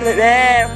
Damn.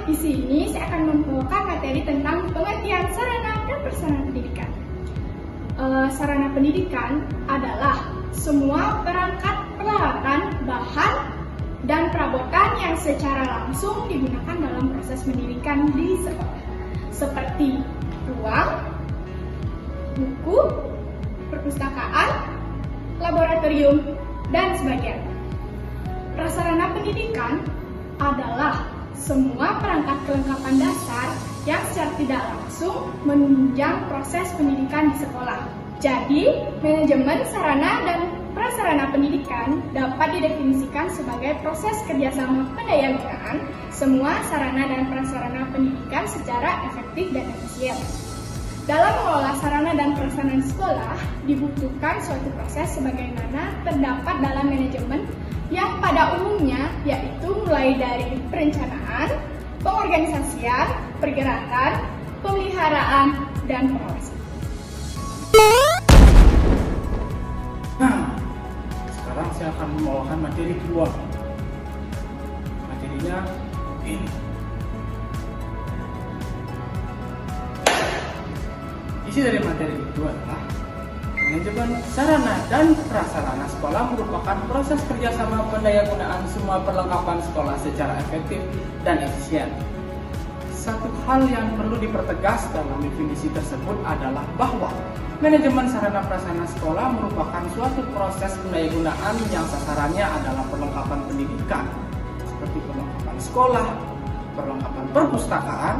Di sini saya akan membawakan materi tentang pengertian sarana dan prasarana pendidikan. Sarana pendidikan adalah semua perangkat peralatan, bahan, dan perabotan yang secara langsung digunakan dalam proses pendidikan di sekolah, seperti ruang, buku, perpustakaan, laboratorium, dan sebagainya. Prasarana pendidikan adalah semua perangkat kelengkapan dasar yang secara tidak langsung menunjang proses pendidikan di sekolah. Jadi, manajemen sarana dan prasarana pendidikan dapat didefinisikan sebagai proses kerjasama pendayagunaan semua sarana dan prasarana pendidikan secara efektif dan efisien. Dalam mengelola sarana dan prasarana sekolah, dibutuhkan suatu proses sebagaimana terdapat dalam manajemen yang pada umumnya yaitu mulai dari perencanaan, pengorganisasian, pergerakan, pemeliharaan, dan pengawasan. Nah, sekarang saya akan membawakan materi kedua. Materinya ini. Isi dari materi itu adalah manajemen sarana dan prasarana sekolah merupakan proses kerjasama pendayagunaan semua perlengkapan sekolah secara efektif dan efisien. Satu hal yang perlu dipertegas dalam definisi tersebut adalah bahwa manajemen sarana prasarana sekolah merupakan suatu proses pendayagunaan yang sasarannya adalah perlengkapan pendidikan seperti perlengkapan sekolah, perlengkapan perpustakaan,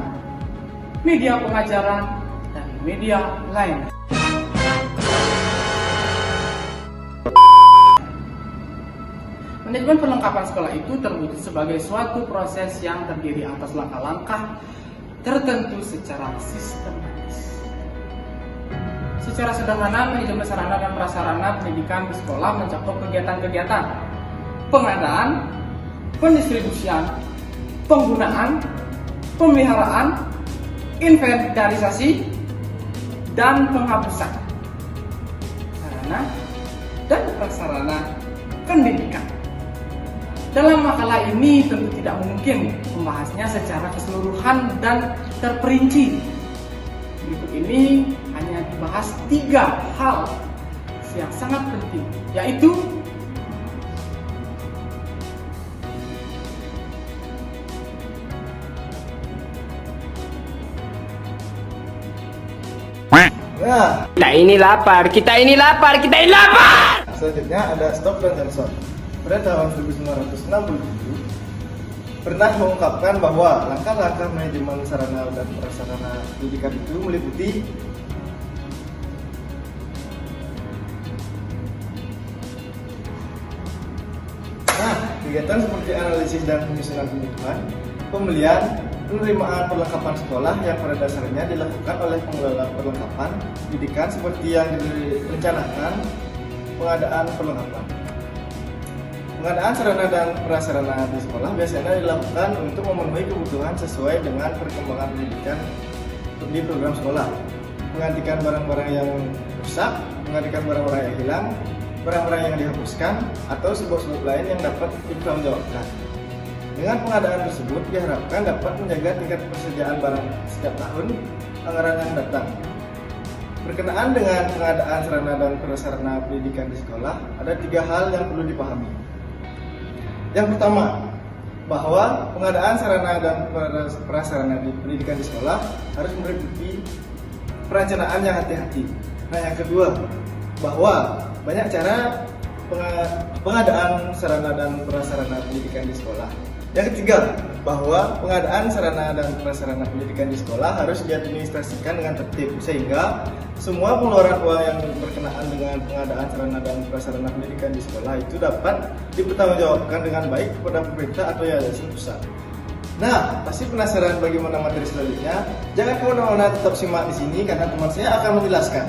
media pengajaran, dan media lain. Manajemen perlengkapan sekolah itu terwujud sebagai suatu proses yang terdiri atas langkah-langkah tertentu secara sistematis. Secara sederhana, manajemen sarana dan prasarana pendidikan di sekolah mencakup kegiatan-kegiatan pengadaan, pendistribusian, penggunaan, pemeliharaan, inventarisasi, dan penghapusan sarana dan prasarana pendidikan. Dalam makalah ini tentu tidak mungkin membahasnya secara keseluruhan dan terperinci. Berikut ini hanya dibahas 3 hal yang sangat penting, yaitu Kita ini lapar. Selanjutnya ada Stock dan Johnson. Pada tahun 1967 pernah mengungkapkan bahwa langkah-langkah manajemen sarana dan prasarana pendidikan itu meliputi kegiatan seperti analisis dan penyusunan kebutuhan, pembelian, penerimaan perlengkapan sekolah yang pada dasarnya dilakukan oleh pengelola perlengkapan pendidikan seperti yang direncanakan, pengadaan perlengkapan. Pengadaan sarana dan prasarana di sekolah biasanya dilakukan untuk memenuhi kebutuhan sesuai dengan perkembangan pendidikan di program sekolah, menggantikan barang-barang yang rusak, menggantikan barang-barang yang hilang, barang-barang yang dihapuskan, atau sebab-sebab lain yang dapat dipertanggungjawabkan. Dengan pengadaan tersebut diharapkan dapat menjaga tingkat persediaan barang setiap tahun anggaran yang datang. Berkenaan dengan pengadaan sarana dan prasarana pendidikan di sekolah, ada 3 hal yang perlu dipahami. Yang pertama, bahwa pengadaan sarana dan prasarana di pendidikan di sekolah harus meliputi perencanaan yang hati-hati. Nah, yang kedua, bahwa banyak cara pengadaan sarana dan prasarana pendidikan di sekolah. Yang ketiga, bahwa pengadaan sarana dan prasarana pendidikan di sekolah harus diadministrasikan dengan tertib sehingga semua pengeluaran uang yang berkenaan dengan pengadaan sarana dan prasarana pendidikan di sekolah itu dapat dipertanggungjawabkan dengan baik kepada pemerintah atau yayasan pusat. Nah, pasti penasaran bagaimana materi selanjutnya? Jangan kemana-mana, tetap simak di sini karena teman saya akan menjelaskan.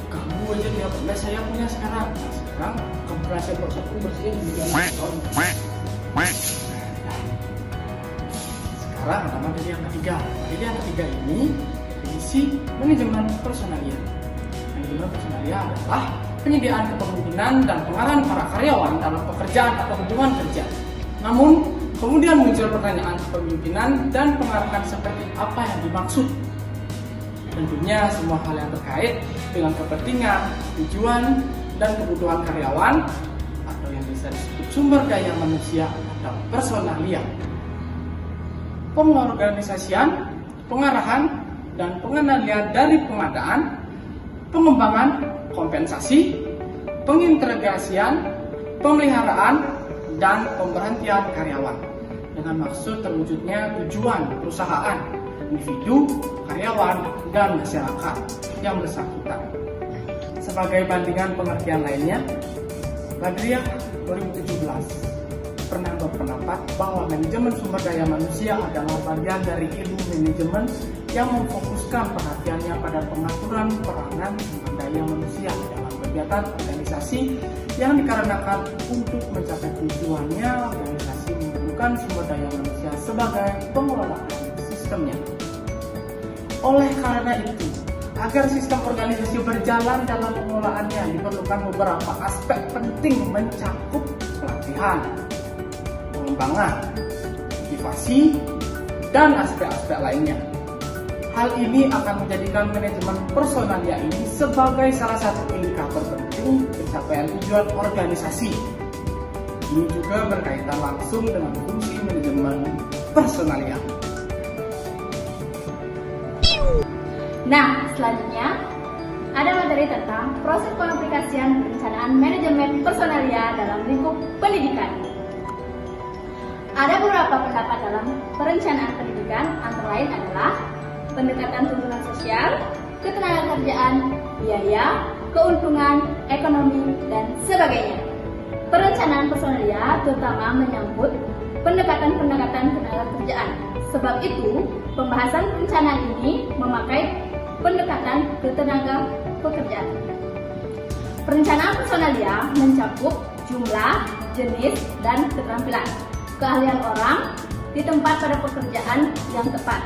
Kamu aja dia pernah saya punya sekarang. Sekarang kamu berhasil bersihin juga. Sekarang ada materi yang ketiga. Materi yang ketiga ini berisi manajemen personalia. Manajemen personalia adalah penyediaan kepemimpinan dan pengarahan para karyawan dalam pekerjaan atau hubungan kerja. Namun, kemudian muncul pertanyaan kepemimpinan dan pengarahan seperti apa yang dimaksud. Tentunya semua hal yang terkait dengan kepentingan, tujuan, dan kebutuhan karyawan atau yang bisa disebut sumber daya manusia atau personalia. Pengorganisasian, pengarahan, dan pengendalian dari pengadaan, pengembangan, kompensasi, pengintegrasian, pemeliharaan, dan pemberhentian karyawan dengan maksud terwujudnya tujuan perusahaan, individu, karyawan, dan masyarakat yang bersangkutan. Sebagai bandingan pengertian lainnya, Badriah 2017 pernah berpendapat bahwa manajemen sumber daya manusia adalah bagian dari ilmu manajemen yang memfokuskan perhatiannya pada pengaturan peranan sumber daya manusia dalam kegiatan organisasi yang dikarenakan untuk mencapai tujuannya organisasi memerlukan sumber daya manusia sebagai pengelolaan sistemnya. Oleh karena itu, agar sistem organisasi berjalan dalam pengelolaannya diperlukan beberapa aspek penting mencakup pelatihan, pengembangan, motivasi, dan aspek-aspek lainnya. Hal ini akan menjadikan manajemen personalia ini sebagai salah satu indikator penting pencapaian tujuan organisasi. Ini juga berkaitan langsung dengan fungsi manajemen personalia. Nah, selanjutnya ada materi tentang proses pengaplikasian perencanaan manajemen personalia dalam lingkup pendidikan. Ada beberapa pendapat dalam perencanaan pendidikan, antara lain adalah pendekatan tuntunan sosial, ketenagakerjaan, biaya, keuntungan, ekonomi, dan sebagainya. Perencanaan personalia terutama menyangkut pendekatan-pendekatan ketenagakerjaan. Sebab itu, pembahasan perencanaan ini memakai pendekatan ketenaga pekerjaan. Perencanaan personalia mencakup jumlah, jenis, dan keterampilan, keahlian orang di tempat pada pekerjaan yang tepat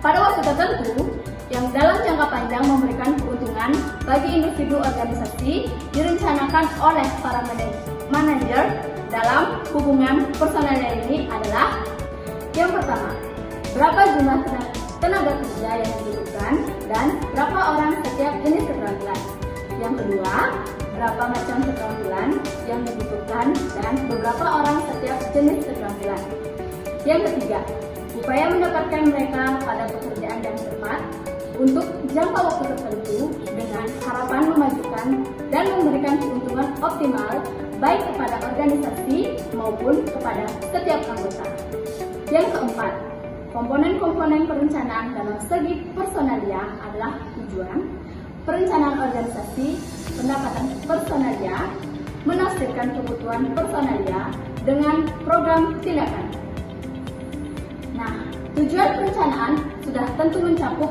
pada waktu tertentu yang dalam jangka panjang memberikan keuntungan bagi individu organisasi direncanakan oleh para manajer dalam hubungan personalia ini adalah: yang pertama, berapa jumlah tenaga kerja yang dibutuhkan dan berapa orang setiap jenis keterampilan. Yang kedua, berapa macam keterampilan yang dibutuhkan dan beberapa orang setiap jenis keterampilan. Yang ketiga, upaya mendapatkan mereka pada pekerjaan yang tepat untuk jangka waktu tertentu dengan harapan memajukan dan memberikan keuntungan optimal baik kepada organisasi maupun kepada setiap anggota. Yang keempat, komponen-komponen perencanaan dalam segi personalia adalah tujuan, perencanaan organisasi, pendapatan personalia, menafsirkan kebutuhan personalia dengan program tindakan. Nah, tujuan perencanaan sudah tentu mencakup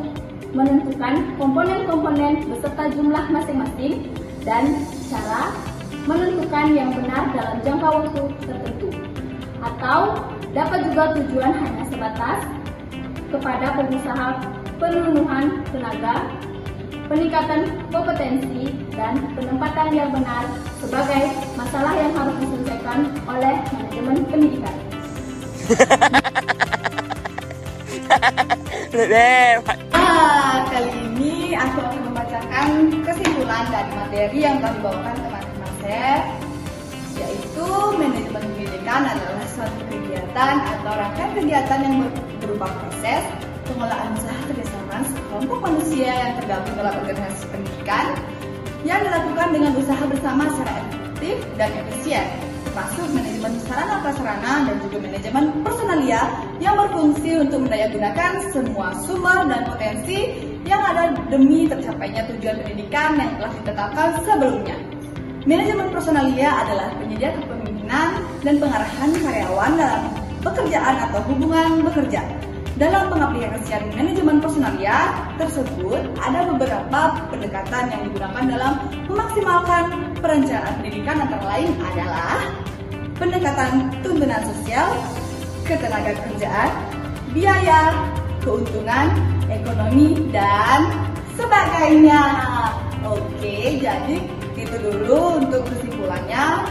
menentukan komponen-komponen beserta jumlah masing-masing dan cara menentukan yang benar dalam jangka waktu tertentu. Atau dapat juga tujuan hanya sebatas kepada pengusaha pemenuhan tenaga, peningkatan kompetensi, dan penempatan yang benar sebagai masalah yang harus diselesaikan oleh manajemen pendidikan. Kali ini aku akan membacakan kesimpulan dari materi yang telah dibawakan teman-teman saya, yaitu itu, manajemen pendidikan adalah suatu kegiatan atau rangkaian kegiatan yang berupa proses pengelolaan usaha kerjasama sekelompok manusia yang tergabung dalam organisasi pendidikan yang dilakukan dengan usaha bersama secara efektif dan efisien, termasuk manajemen sarana prasarana dan juga manajemen personalia yang berfungsi untuk mendayagunakan semua sumber dan potensi yang ada demi tercapainya tujuan pendidikan yang telah ditetapkan sebelumnya. Manajemen personalia adalah penyedia kepemimpinan dan pengarahan karyawan dalam pekerjaan atau hubungan bekerja. Dalam pengaplikasian manajemen personalia tersebut, ada beberapa pendekatan yang digunakan dalam memaksimalkan perencanaan pendidikan, antara lain adalah pendekatan tuntunan sosial, ketenagakerjaan, biaya, keuntungan, ekonomi, dan sebagainya. Oke, jadi itu dulu untuk kesimpulannya.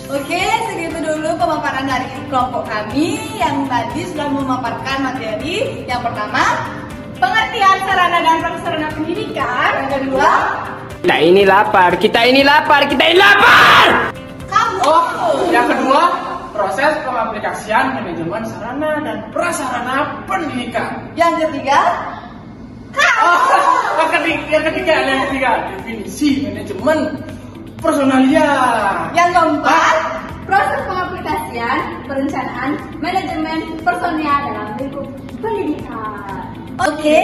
Oke, segitu dulu pemaparan dari kelompok kami yang tadi sudah memaparkan materi. Yang pertama, pengertian sarana dan prasarana pendidikan. Yang kedua, Kita ini lapar, kita ini lapar, kita ini lapar! kamu. Yang kedua, proses pengaplikasian manajemen sarana dan prasarana pendidikan. Yang ketiga, Yang ketiga, definisi manajemen personalia. yang keempat, Proses pengaplikasian perencanaan manajemen personal dalam lingkup pendidikan. oke.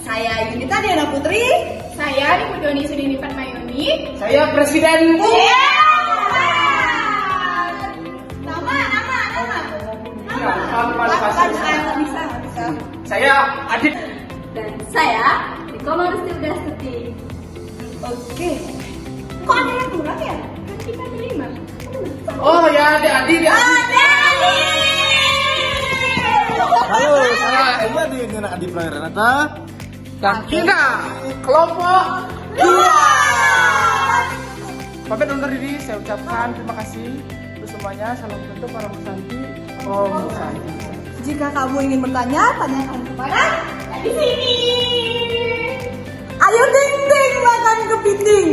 Saya Yunita Diana Putri. Saya Dimudoni Sudini Fatmayuni. Saya Presiden. Nama. Ya, Bisa. Saya Adit. Dan saya Riko Marusti Udastuti. Oke. Kok ada yang kurang ya? Kan kita berlima. Oh ya, Adit. Halo, saya Edi Nina Adi Pranata. Dan kita kelompok 2. Pamit undur diri, saya ucapkan terima kasih untuk semuanya. Salam bentuk para Musanti. Om Santi. Jika kamu ingin bertanya, tanyakan kepada Di sini. Ayo ding ding makan kepiting.